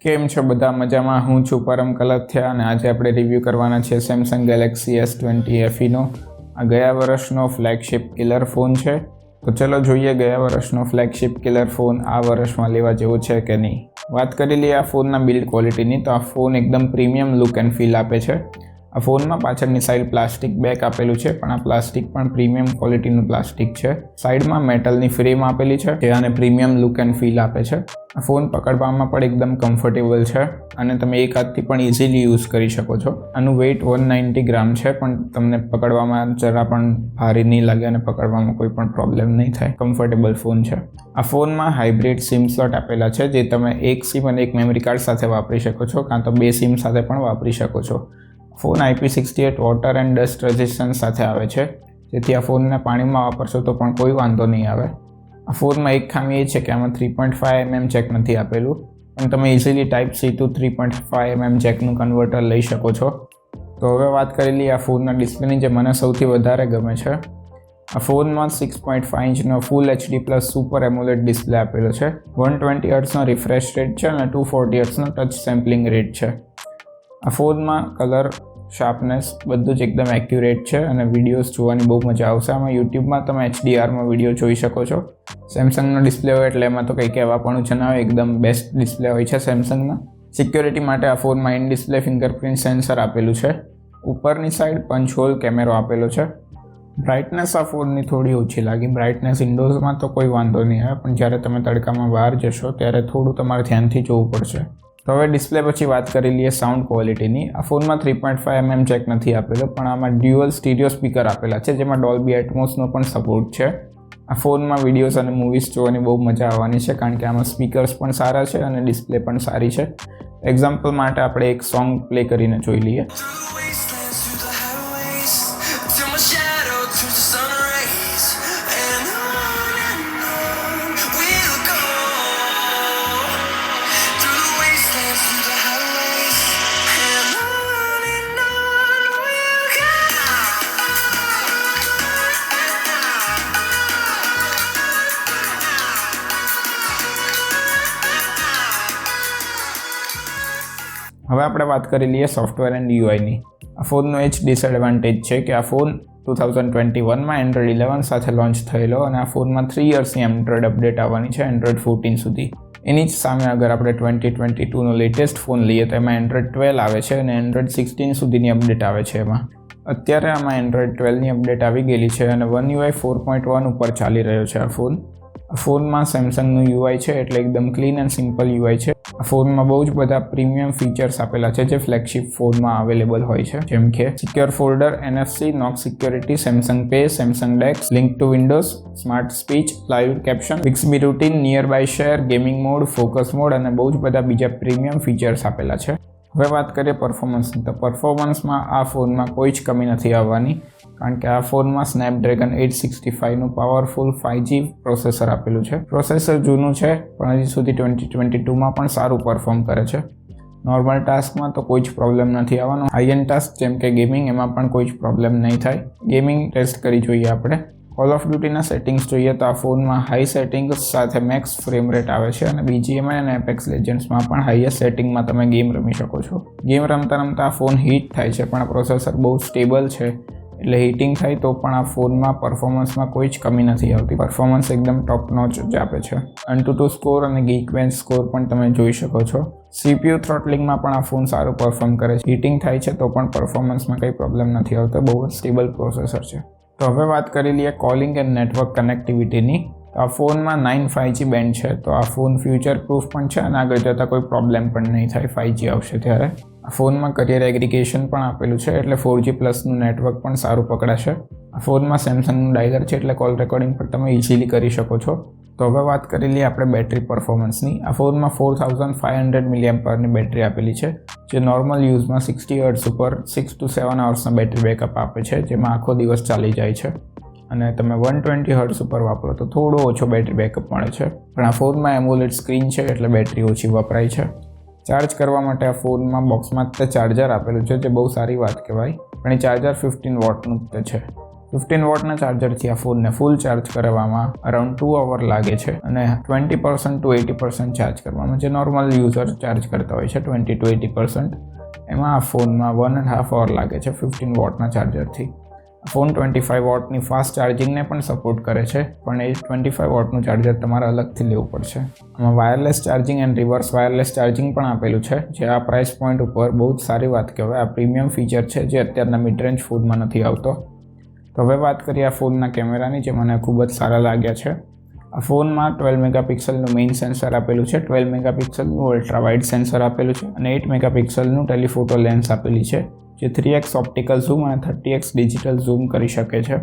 કેમ છો બધા મજામાં? હું છું પરમ કલથિયા અને આજે આપણે રિવ્યૂ કરવાના છે સેમસંગ ગેલેક્સી S20FE નો. આ ગયા વર્ષનો ફ્લેગશિપ કિલર ફોન છે. તો ચલો જોઈએ ગયા વર્ષનો ફ્લેગશિપ કિલર ફોન આ વર્ષમાં લેવા જેવો છે કે નહીં. વાત કરી લઈએ આ ફોનના બિલ્ડ ક્વોલિટીની, તો આ ફોન એકદમ પ્રીમિયમ લુક એન્ડ ફીલ આપે છે. આ ફોનમાં પાછળની સાઈડ પ્લાસ્ટિક બેક આપેલું છે, પણ આ પ્લાસ્ટિક પણ પ્રીમિયમ ક્વોલિટીનું પ્લાસ્ટિક છે. સાઈડમાં મેટલની ફ્રેમ આપેલી છે જે આને પ્રીમિયમ લુક એન્ડ ફીલ આપે છે. આ ફોન પકડવામાં પણ એકદમ કમ્ફર્ટેબલ છે અને તમે એક હાથથી પણ ઇઝીલી યુઝ કરી શકો છો. આનું વેઇટ 190 ગ્રામ છે, પણ તમને પકડવામાં જરા પણ ભારી નહીં લાગે અને પકડવામાં કોઈ પણ પ્રોબ્લેમ નહીં થાય. કમ્ફર્ટેબલ ફોન છે. આ ફોનમાં હાઇબ્રિડ સિમ સ્લોટ આપેલા છે, જે તમે એક સિમ અને એક મેમરી કાર્ડ સાથે વાપરી શકો છો, કાં તો બે સિમ સાથે પણ વાપરી શકો છો. Phone IP68 water and dust resistance સાથે આવે છે, જેથી આ ફોનને પાણીમાં વાપરશો તો પણ કોઈ વાંધો નહીં આવે. આ ફોનમાં એક ખામી એ છે કે આમાં 3.5mm જેક નથી આપેલું, પણ તમે easily Type-C to 3.5mm જેકનું converter લઈ શકો છો. તો હવે વાત કરી લઈએ આ ફોનના ડિસ્પ્લેની, જે મને સૌથી વધારે ગમે છે. આ ફોનમાં 6.5 ઇંચનો ફૂલ HD plus super AMOLED display આપેલો છે. 120 હર્ટ્ઝનો રિફ્રેશ રેટ છે અને 240 હર્ટ્ઝનો ટચ સેમ્પલિંગ રેટ છે. આ ફોનમાં કલર શાર્પનેસ બધું જ એકદમ એક્યુરેટ છે અને વિડીયોઝ જોવાની બહુ મજા આવશે. આમાં યુટ્યુબમાં તમે HDRમાં વિડીયો જોઈ શકો છો. સેમસંગનો ડિસ્પ્લે હોય એટલે એમાં તો કંઈ કહેવાપણું છે ના, એકદમ બેસ્ટ ડિસ્પ્લે હોય છે સેમસંગના. સિક્યોરિટી માટે આ ફોનમાં ઇન ડિસ્પ્લે ફિંગરપ્રિન્ટ સેન્સર આપેલું છે. ઉપરની સાઈડ પંચ હોલ કેમેરો આપેલો છે. બ્રાઇટનેસ આ ફોનની થોડી ઓછી લાગી. બ્રાઇટનેસ ઇન્ડોઝમાં તો કોઈ વાંધો નહીં આવે, પણ જ્યારે તમે તડકામાં બહાર જશો ત્યારે થોડું તમારે ધ્યાનથી જોવું પડશે. તો હવે ડિસ્પ્લે પછી વાત કરી લઈએ સાઉન્ડ ક્વોલિટીની. આ ફોનમાં 3.5mm જેક નથી આપેલો, પણ આમાં ડ્યુઅલ સ્ટીરિયો સ્પીકર આપેલા છે, જેમાં ડોલ્બી એટમોસનો પણ સપોર્ટ છે. આ ફોનમાં વિડીયોઝ અને મૂવીઝ જોવાની બહુ મજા આવવાની છે, કારણ કે આમાં સ્પીકર્સ પણ સારા છે અને ડિસ્પ્લે પણ સારી છે. એક્ઝામ્પલ માટે આપણે એક સોંગ પ્લે કરીને જોઈ લઈએ. હવે આપણે વાત કરી લઈએ સોફ્ટવેર એન્ડ UIની. આ ફોનનો એ જ ડિસએડવાન્ટેજ છે કે આ ફોન 2021માં એન્ડ્રોઇડ 11 સાથે લોન્ચ થયેલો અને આ ફોનમાં 3 યર્સની એન્ડ્રોઇડ અપડેટ આવવાની છે, એન્ડ્રોઇડ 14 સુધી. એની જ સામે અગર આપણે 2022નો લેટેસ્ટ ફોન લઈએ તો એમાં એન્ડ્રોઇડ 12 આવે છે અને એન્ડ્રોઇડ 16 સુધીની અપડેટ આવે છે. એમાં અત્યારે આમાં એન્ડ્રોઇડ 12ની અપડેટ આવી ગયેલી છે અને One UI 4.1 ઉપર ચાલી રહ્યો છે આ ફોન. આ ફોનમાં સેમસંગનું UI છે, એટલે એકદમ ક્લીન એન્ડ સિમ્પલ UI છે. આ ફોનમાં બહુ જ બધા પ્રીમિયમ ફીચર્સ આપેલા છે, જે ફ્લેગશિપ ફોનમાં અવેલેબલ હોય છે, જેમ કે secure folder, NFC, Knox security, Samsung pay, Samsung DeX, link to Windows, smart speech, live caption, Bixby routine, nearby share, gaming mode, focus mode અને બહુ જ બધા બીજા પ્રીમિયમ ફીચર્સ આપેલા છે. હવે વાત કરીએ પરફોર્મન્સની. તો પરફોર્મન્સમાં આ ફોનમાં કોઈ જ કમી નથી આવવાની, કારણ કે આ ફોનમાં સ્નેપડ્રેગન 865નું પાવરફુલ 5G પ્રોસેસર આપેલું છે. પ્રોસેસર જૂનું છે, પણ હજી સુધી 2022માં પણ સારું પરફોર્મ કરે છે. નોર્મલ ટાસ્કમાં તો કોઈ જ પ્રોબ્લેમ નથી આવવાનો. હાઈ એન્ડ ટાસ્ક જેમ કે ગેમિંગ, એમાં પણ કોઈ જ પ્રોબ્લેમ નહીં થાય. ગેમિંગ ટેસ્ટ કરી જોઈએ આપણે. કોલ ઓફ ડ્યુટીના સેટિંગ્સ જોઈએ તો આ ફોનમાં હાઈ સેટિંગ્સ સાથે મેક્સ ફ્રેમ રેટ આવે છે અને BGMI અને એપેક્સ લેજન્ડ્સમાં પણ હાઈએસ્ટ સેટિંગમાં તમે ગેમ રમી શકો છો. ગેમ રમતા રમતા આ ફોન હીટ થાય છે, પણ પ્રોસેસર બહુ સ્ટેબલ છે, એટલે હીટિંગ થાય તો પણ આ ફોનમાં પરફોર્મન્સમાં કોઈ જ કમી નથી આવતી. પરફોર્મન્સ એકદમ ટોપ નોચ જ આપે છે. AnTuTu સ્કોર અને Geekbench સ્કોર પણ તમે જોઈ શકો છો. CPU થ્રોટલિંગમાં પણ આ ફોન સારું પરફોર્મ કરે છે. હીટિંગ થાય છે તો પણ પરફોર્મન્સમાં કંઈ પ્રોબ્લેમ નથી આવતો. બહુ જ સ્ટેબલ પ્રોસેસર છે. તો હવે વાત કરી લઈએ કોલિંગ એન્ડ નેટવર્ક કનેક્ટિવિટીની. આ ફોનમાં 9 5G બેન્ડ છે, તો આ ફોન ફ્યુચર પ્રૂફ પણ છે અને આગળ જતાં કોઈ પ્રોબ્લેમ પણ નહીં થાય 5G આવશે ત્યારે. આ ફોનમાં કરિયર એગ્રીગેશન પણ આપેલું છે, એટલે 4G પ્લસનું નેટવર્ક પણ સારું પકડાશે. આ ફોનમાં સેમસંગનું ડાયલર છે, એટલે કોલ રેકોર્ડિંગ પણ તમે ઇઝીલી કરી શકો છો. તો હવે વાત કરી લઈએ આપણે બેટરી પરફોર્મન્સની. આ ફોનમાં 4500 mAhની બેટરી આપેલી છે, જે નોર્મલ યુઝમાં 60 હર્ટ્ઝ ઉપર 6 to 7 અવર્સના બેટરી બેકઅપ આપે છે, જેમાં આખો દિવસ ચાલી જાય છે. અને તમે 120 હર્ટ્ઝ ઉપર વાપરો તો થોડો ઓછો બેટરી બેકઅપ મળે છે, પણ આ ફોનમાં એમોલેડ સ્ક્રીન છે એટલે બેટરી ઓછી વપરાય છે. ચાર્જ કરવા માટે આ ફોનમાં બોક્સમાં જ ચાર્જર આપેલું છે, જે બહુ સારી વાત કહેવાય, પણ એ ચાર્જર 15 વોટનું જ છે. 15 વોટના ચાર્જરથી આ ફોનને ફૂલ ચાર્જ કરવામાં અરાઉન્ડ 2 અવર લાગે છે અને 20% to 80% ચાર્જ કરવામાં, જે નોર્મલ યુઝર ચાર્જ કરતા હોય છે 20 to 80%, એમાં આ ફોનમાં 1.5 અવર લાગે છે 15 વોટના ચાર્જરથી. ફોન 25 વોટની ફાસ્ટ ચાર્જિંગને પણ સપોર્ટ કરે છે, પણ એ 25 વોટનું ચાર્જર તમારે અલગથી લેવું પડશે. આમાં wireless charging and reverse wireless charging પણ આપેલું છે, જે આ પ્રાઇસ પોઈન્ટ ઉપર બહુ જ સારી વાત કહેવાય. આ પ્રીમિયમ ફીચર છે જે અત્યારના મિડ રેન્જ ફોનમાં નથી આવતો. તો હવે વાત કરીએ આ ફોનના કેમેરાની, જે મને ખૂબ જ સારા લાગ્યા છે. આ ફોનમાં 12 મેગાપિક્સલનું મેઇન સેન્સર આપેલું છે, 12 મેગાપિક્સલનું અલ્ટ્રા વાઇડ સેન્સર આપેલું છે અને 8 મેગાપિક્સલનું ટેલિફોટો લેન્સ આપેલી છે, જે 3x ઓપ્ટિકલ ઝૂમ અને 30x ડિજિટલ ઝૂમ કરી શકે છે.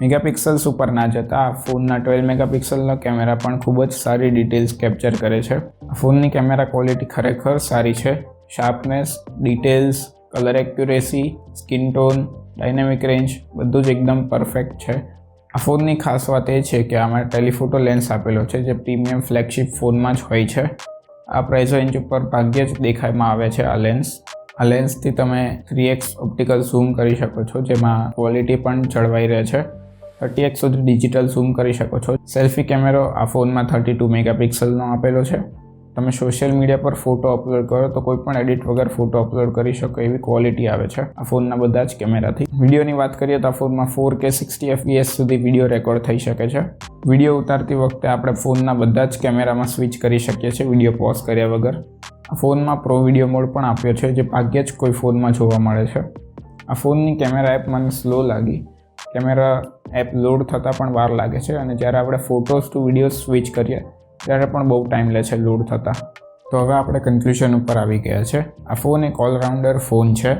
મેગાપિક્સલ્સ ઉપર ના જતા આ ફોનના 12 મેગાપિક્સલનો કેમેરા પણ ખૂબ જ સારી ડિટેલ્સ કેપ્ચર કરે છે. આ ફોનની કેમેરા ક્વોલિટી ખરેખર સારી છે. Sharpness, details, colour accuracy, skin tone, dynamic range બધું જ એકદમ પરફેક્ટ છે. આ ફોનની ખાસ વાત એ છે કે આમાં ટેલિફોટો લેન્સ આપેલો છે, જે પ્રીમિયમ ફ્લેગશિપ ફોનમાં જ હોય છે. આ પ્રાઇસ રેન્જ ઉપર ભાગ્યે જ દેખાયમાં આવે છે આ લેન્સ. આ લેન્સથી તમે 3x ઓપ્ટિકલ ઝૂમ કરી શકો છો, જેમાં ક્વોલિટી પણ જળવાઈ રહે છે. 30x સુધી ડિજિટલ ઝૂમ કરી શકો છો. સેલ્ફી કેમેરો આ ફોનમાં 32 મેગાપિક્સલનો આપેલો છે. તમે સોશિયલ મીડિયા પર ફોટો અપલોડ કરો તો કોઈ પણ એડિટ વગર ફોટો અપલોડ કરી શકો એવી ક્વોલિટી આવે છે આ ફોનના બધા જ કેમેરાથી. વિડીયોની વાત કરીએ તો આ ફોનમાં 4K 60fps સુધી વિડીયો રેકોર્ડ થઈ શકે છે. વિડીયો ઉતારતી વખતે આપણે ફોનના બધા જ કેમેરામાં સ્વિચ કરી શકીએ છીએ વિડીયો પોઝ કર્યા વગર. આ ફોનમાં પ્રો વિડીયો મોડ પણ આપ્યો છે, જે ભાગ્યે જ કોઈ ફોનમાં જોવા મળે છે. આ ફોનની કેમેરા એપ મને સ્લો લાગી. કેમેરા એપ લોડ થતાં પણ વાર લાગે છે અને જ્યારે આપણે ફોટોઝ ટુ વિડીયોઝ સ્વિચ કરીએ ત્યારે પણ બહુ ટાઈમ લે છે લોડ થતાં. તો હવે આપણે કન્ક્લુઝન ઉપર આવી ગયા છે. આ ફોન એક ઓલરાઉન્ડર ફોન છે.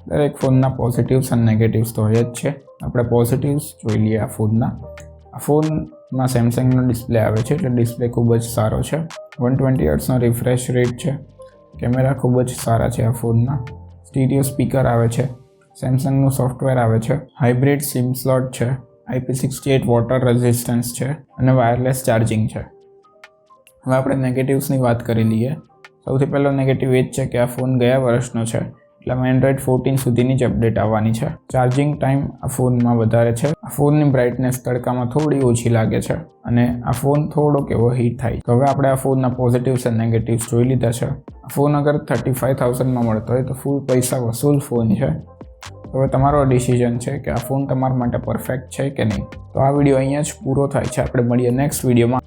દરેક ફોનના પોઝિટિવ્સ અને નેગેટિવ્સ તો હોય જ છે. આપણે પોઝિટિવ્સ જોઈ લઈએ આ ફોનના. આ ફોનમાં સેમસંગનો ડિસ્પ્લે આવે છે, એટલે ડિસ્પ્લે ખૂબ જ સારો છે. 120 હર્ટ્ઝનો રિફ્રેશ રેટ છે. કેમેરા ખૂબ જ સારા છે આ ફોનના. સ્ટીરિયો સ્પીકર આવે છે. સેમસંગનું સોફ્ટવેર આવે છે. હાઇબ્રિડ સિમ સ્લોટ છે. IP68 વોટર રેઝિસ્ટન્સ છે અને વાયરલેસ ચાર્જિંગ છે. હવે આપણે નેગેટિવ્સની વાત કરી લઈએ. સૌથી પહેલો નેગેટિવ એ જ છે કે આ ફોન ગયા વર્ષનો છે, એટલે એન્ડ્રોઇડ 14 સુધીની જ અપડેટ આવવાની છે. ચાર્જિંગ ટાઈમ આ ફોનમાં વધારે છે. આ ફોનની બ્રાઇટનેસ તડકામાં થોડી ઓછી લાગે છે અને આ ફોન થોડોક એવો હીટ થાય. તો હવે આપણે આ ફોનના પોઝિટિવ્સ અને નેગેટિવ્સ જોઈ લીધા છે. આ ફોન અગર 35,000માં મળતો હોય તો ફૂલ પૈસા વસૂલ ફોન છે. હવે તમારો ડિસિઝન છે કે આ ફોન તમારા માટે પરફેક્ટ છે કે નહીં. તો આ વિડીયો અહીંયા જ પૂરો થાય છે. આપણે મળીએ નેક્સ્ટ વિડીયોમાં.